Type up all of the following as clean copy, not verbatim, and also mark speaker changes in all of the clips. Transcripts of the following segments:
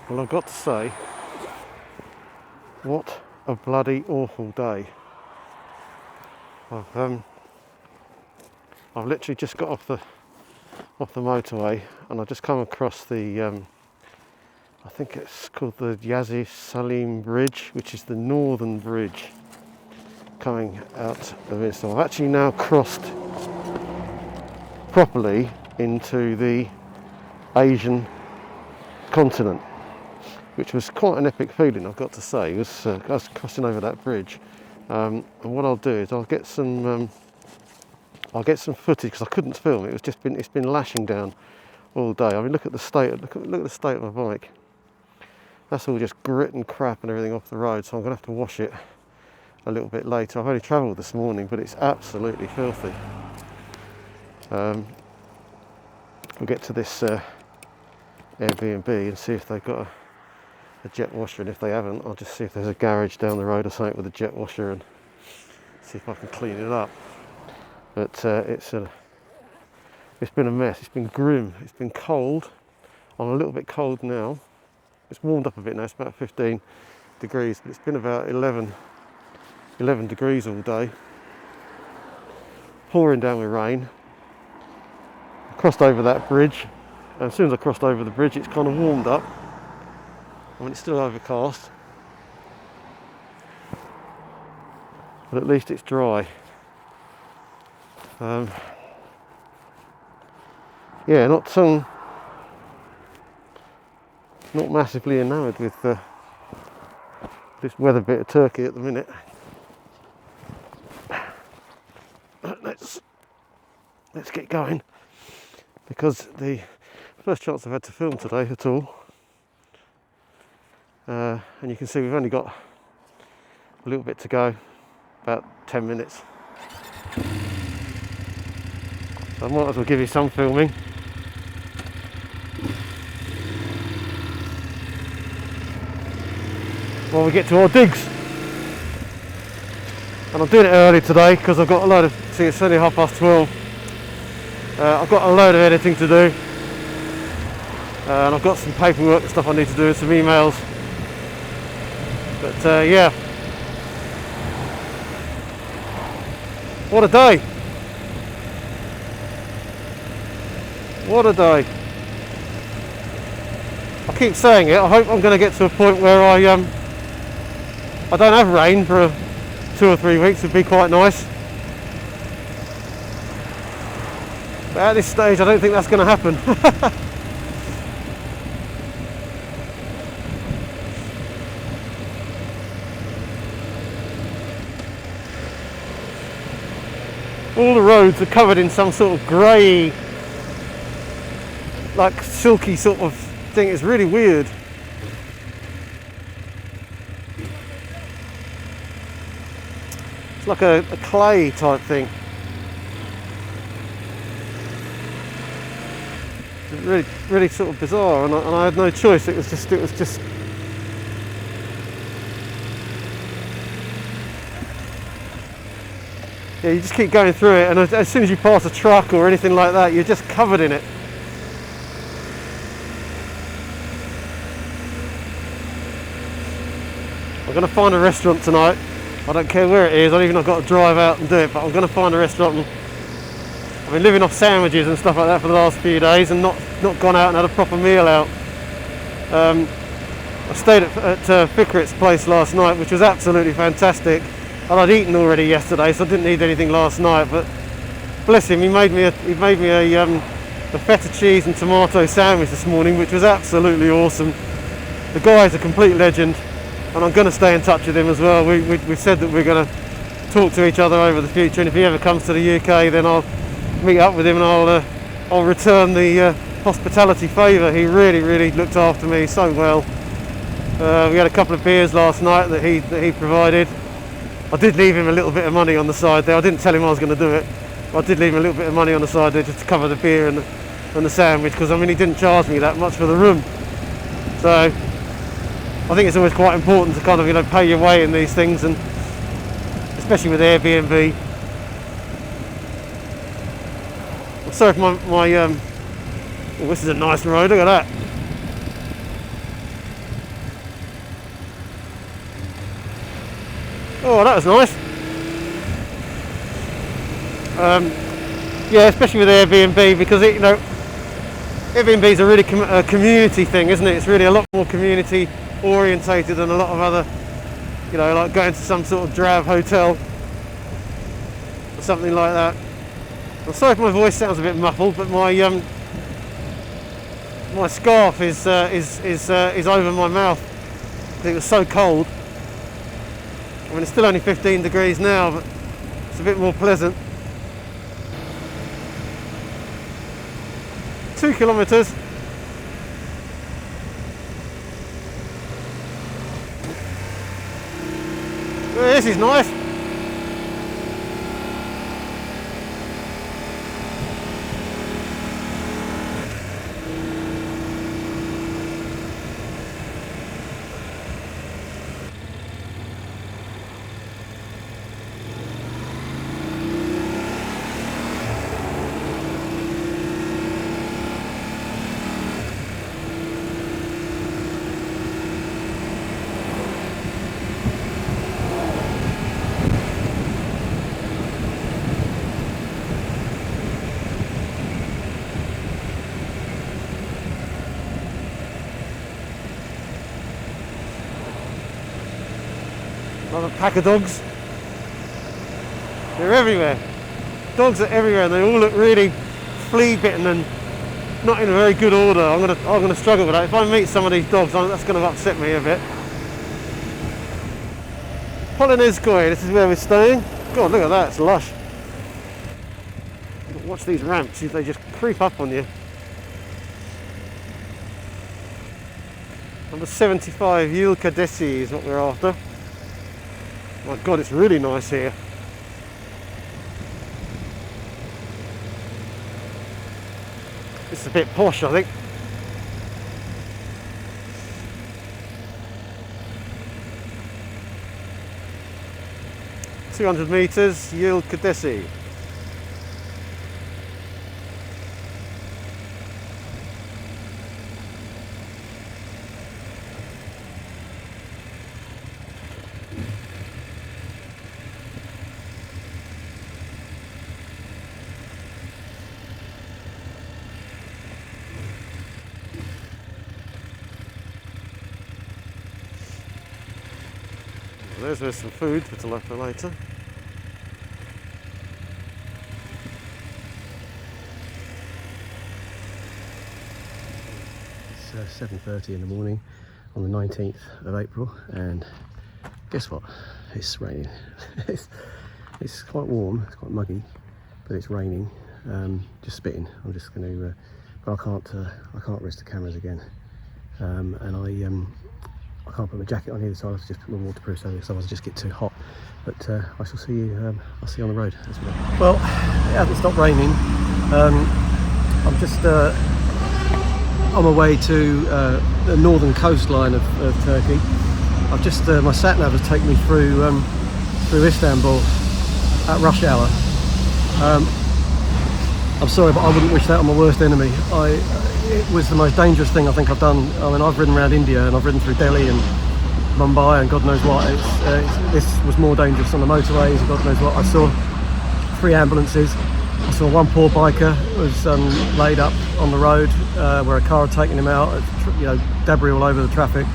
Speaker 1: Well, I've got to say, what a bloody awful day. I've literally just got off the motorway, and I just come across the I think it's called the Yazzie Salim Bridge, which is the northern bridge coming out of Istanbul. I've actually now crossed properly into the Asian continent, which was quite an epic feeling, I've got to say. It was, I was crossing over that bridge, and what I'll do is I'll get some footage, because I couldn't film it. It's been lashing down all day. I mean, look at the state of my bike. That's all just grit and crap and everything off the road, so I'm gonna have to wash it a little bit later. I've only travelled this morning, but it's absolutely filthy. We'll get to this Airbnb and see if they've got a jet washer, and if they haven't, I'll just see if there's a garage down the road or something with a jet washer and see if I can clean it up. But it's been a mess. It's been grim. It's been cold. I'm a little bit cold now. It's warmed up a bit now. It's about 15 degrees, but it's been about 11 degrees all day. Pouring down with rain. I crossed over that bridge, and as soon as I crossed over the bridge, it's kind of warmed up. I mean, it's still overcast, but at least it's dry. Yeah, not massively enamoured with this weather bit of Turkey at the minute. Let's get going, because the first chance I've had to film today at all, and you can see we've only got a little bit to go, about 10 minutes. So I might as well give you some filming. While we get to our digs. And I'm doing it early today because I've got a load of, see, it's only 12:30. I've got a load of editing to do. And I've got some paperwork and stuff I need to do, some emails. But yeah. What a day. What a day. I keep saying it, I hope I'm going to get to a point where I don't have rain for 2 or 3 weeks. It'd be quite nice. But at this stage I don't think that's going to happen. All the roads are covered in some sort of grey, like silky sort of thing. It's really weird. It's like a clay type thing. It's really sort of bizarre, and I had no choice. It was just. Yeah, you just keep going through it, and as soon as you pass a truck or anything like that, you're just covered in it. I'm going to find a restaurant tonight. I don't care where it is. I don't even have got to drive out and do it, but I'm going to find a restaurant. I've been living off sandwiches and stuff like that for the last few days, and not gone out and had a proper meal out. I stayed at Fikret's place last night, which was absolutely fantastic. And I'd eaten already yesterday, so I didn't need anything last night. But bless him, he made me a feta cheese and tomato sandwich this morning, which was absolutely awesome. The guy's a complete legend, and I'm going to stay in touch with him as well. We've said that we're going to talk to each other over the future, and if he ever comes to the UK, then I'll meet up with him and I'll return the hospitality favour. He really looked after me so well. We had a couple of beers last night that he provided. I did leave him a little bit of money on the side there. I didn't tell him I was going to do it, but I did leave him a little bit of money on the side there just to cover the beer and the sandwich, because I mean, he didn't charge me that much for the room. So I think it's always quite important to kind of, you know, pay your way in these things, and especially with Airbnb. I'm sorry if my oh, this is a nice road, look at that. Oh, that was nice. Yeah, especially with Airbnb, because Airbnb is a really community thing, isn't it? It's really a lot more community orientated than a lot of other, like going to some sort of drab hotel or something like that. I'm sorry if my voice sounds a bit muffled, but my scarf is over my mouth because it was so cold. I mean, it's still only 15 degrees now, but it's a bit more pleasant. 2 kilometres. Well, this is nice. Another pack of dogs. They're everywhere. Dogs are everywhere, and they all look really flea bitten and not in a very good order. I'm gonna struggle with that. If I meet some of these dogs, that's going to upset me a bit. Polonezskoye, this is where we're staying. God, look at that, it's lush. Watch these ramps, they just creep up on you. Number 75, Yulka Desi is what we're after. My God, it's really nice here. This is a bit posh, I think. "200 metres, Yulka Desi." There's some food for later. It's 7:30 in the morning on the 19th of April, and guess what? It's raining. It's quite warm, it's quite muggy, but it's raining. Just spitting. I'm just going to, but I can't risk the cameras again, and I can't put my jacket on either, so I'll just put my waterproof so it doesn't just get too hot. But I shall see you. I'll see you on the road as well. Well, it hasn't stopped raining. I'm just on my way to the northern coastline of Turkey. I've just my sat nav has taken me through Istanbul at rush hour. I'm sorry, but I wouldn't wish that on my worst enemy. It was the most dangerous thing I think I've done. I mean, I've ridden around India and I've ridden through Delhi and Mumbai and God knows what. This was more dangerous on the motorways and God knows what. I saw 3 ambulances. I saw one poor biker was laid up on the road where a car had taken him out. Debris all over the traffic.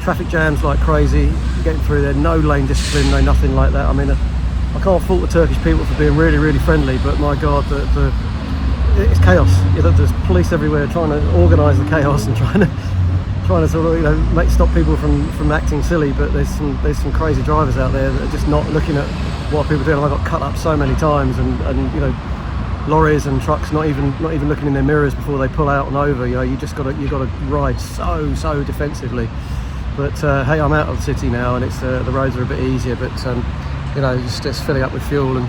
Speaker 1: Traffic jams like crazy. Getting through there, no lane discipline, no nothing like that. I mean, I can't fault the Turkish people for being really, really friendly, but my God, it's chaos. There's police everywhere trying to organise the chaos and trying to sort of stop people from acting silly. But there's some crazy drivers out there that are just not looking at what people are doing. I got cut up so many times, and lorries and trucks not even looking in their mirrors before they pull out and over. You got to ride so defensively. But hey, I'm out of the city now, and it's the roads are a bit easier. But just filling up with fuel and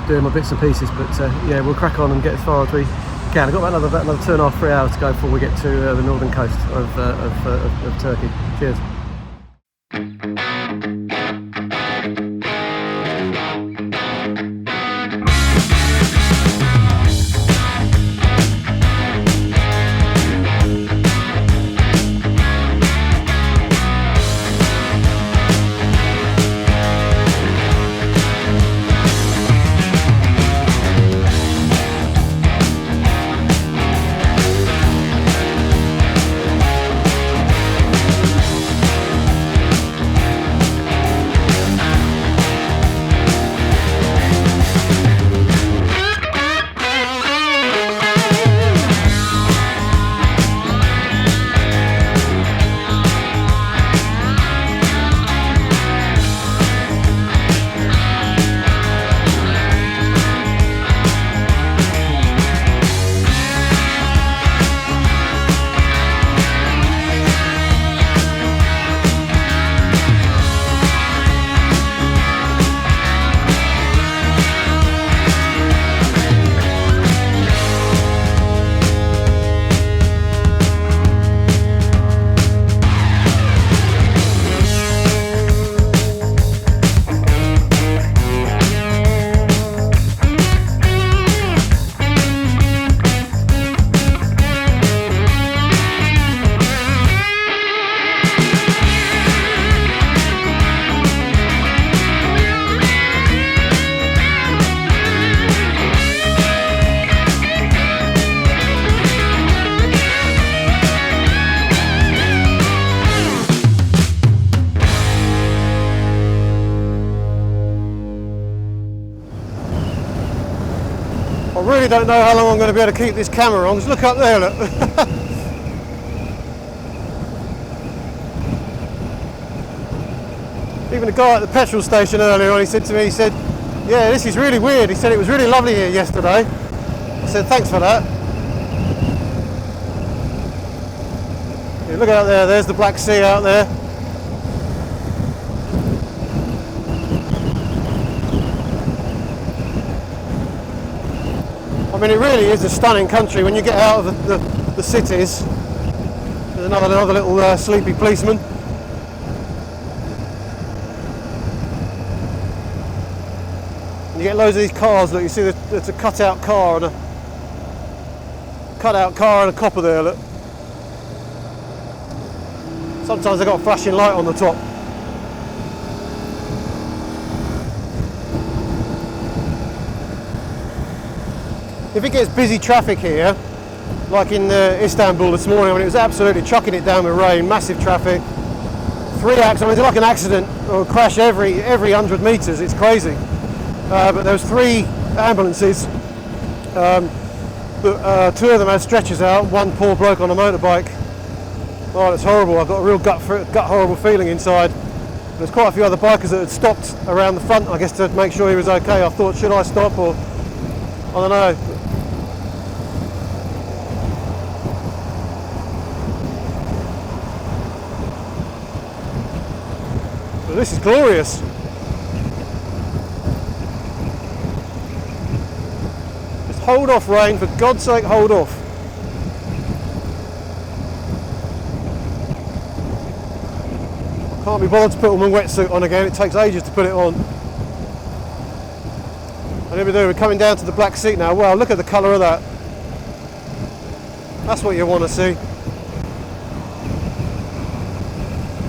Speaker 1: doing my bits and pieces. But yeah, we'll crack on and get as far as we can. I've got about another 2.5-3 hours to go before we get to the northern coast of Turkey. Cheers. really don't know how long I'm going to be able to keep this camera on. Just look up there, look. Even the guy at the petrol station earlier on, he said to me, he said, yeah, this is really weird. He said it was really lovely here yesterday. I said, thanks for that. Yeah, look out there, there's the Black Sea out there. I mean, it really is a stunning country when you get out of the cities. There's another little sleepy policeman. And you get loads of these cars. Look, you see there's a cutout car and a copper there. Look. Sometimes they've got a flashing light on the top. If it gets busy traffic here, like in Istanbul this morning when it was absolutely chucking it down with rain, massive traffic, 3 accidents, I mean, it's like an accident or a crash every 100 metres, it's crazy. But there was 3 ambulances, 2 of them had stretchers out, 1 poor bloke on a motorbike. Oh, it's horrible, I've got a real gut horrible feeling inside. There's quite a few other bikers that had stopped around the front, I guess, to make sure he was okay. I thought, should I stop, or I don't know. But this is glorious. Just hold off, rain, for God's sake, hold off. Can't be bothered to put my wetsuit on again, it takes ages to put it on. And here we do, we're coming down to the Black Sea now. Wow, look at the colour of that. That's what you want to see.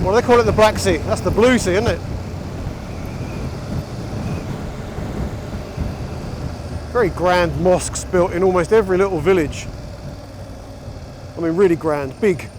Speaker 1: What do they call it, the Black Sea? That's the Blue Sea, isn't it? Very grand mosques built in almost every little village. I mean, really grand, big.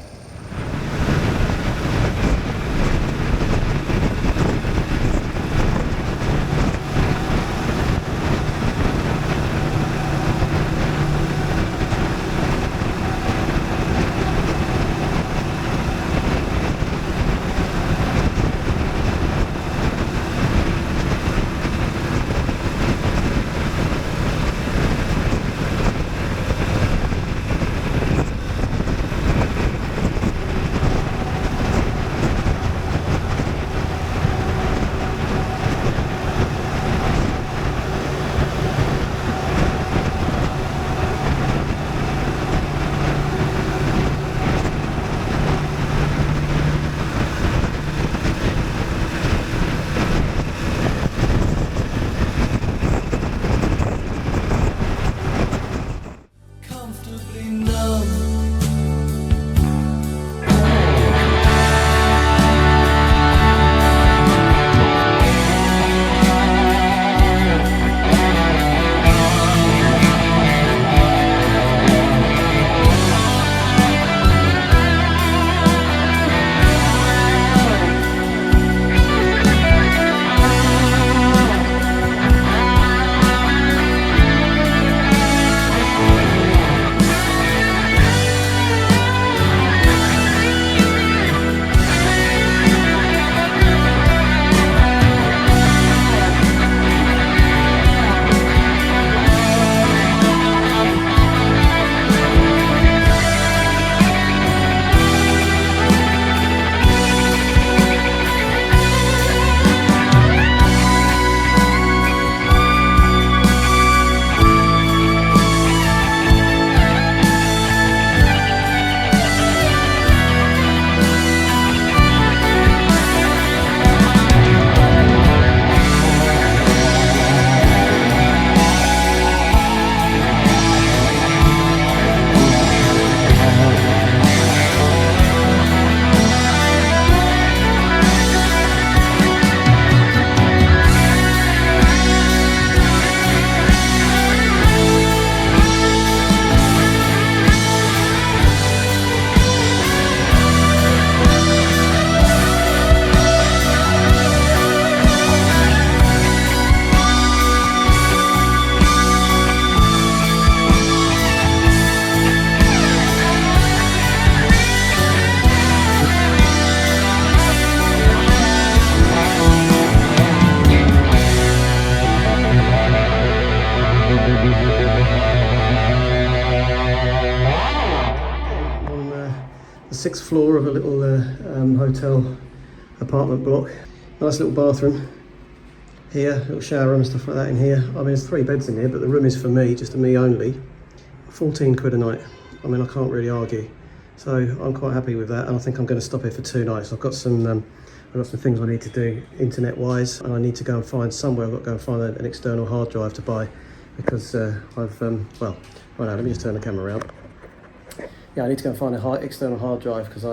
Speaker 2: 6th floor of a little hotel apartment block. Nice little bathroom here, little shower room and stuff like that in here. I mean, there's 3 beds in here, but the room is for me, just for me only. 14 quid a night. I mean, I can't really argue. So I'm quite happy with that, and I think I'm going to stop here for 2 nights. I've got some things I need to do internet-wise, and I need to go and find somewhere. I've got to go and find an external hard drive to buy, because well, let me just turn the camera around. Yeah, I need to go and find an external hard drive, because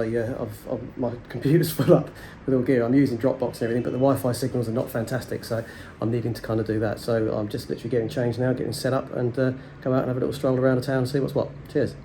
Speaker 2: my computer's full up with all gear. I'm using Dropbox and everything, but the Wi-Fi signals are not fantastic, so I'm needing to kind of do that. So I'm just literally getting changed now, getting set up, and go out and have a little stroll around the town and see what's what. Cheers.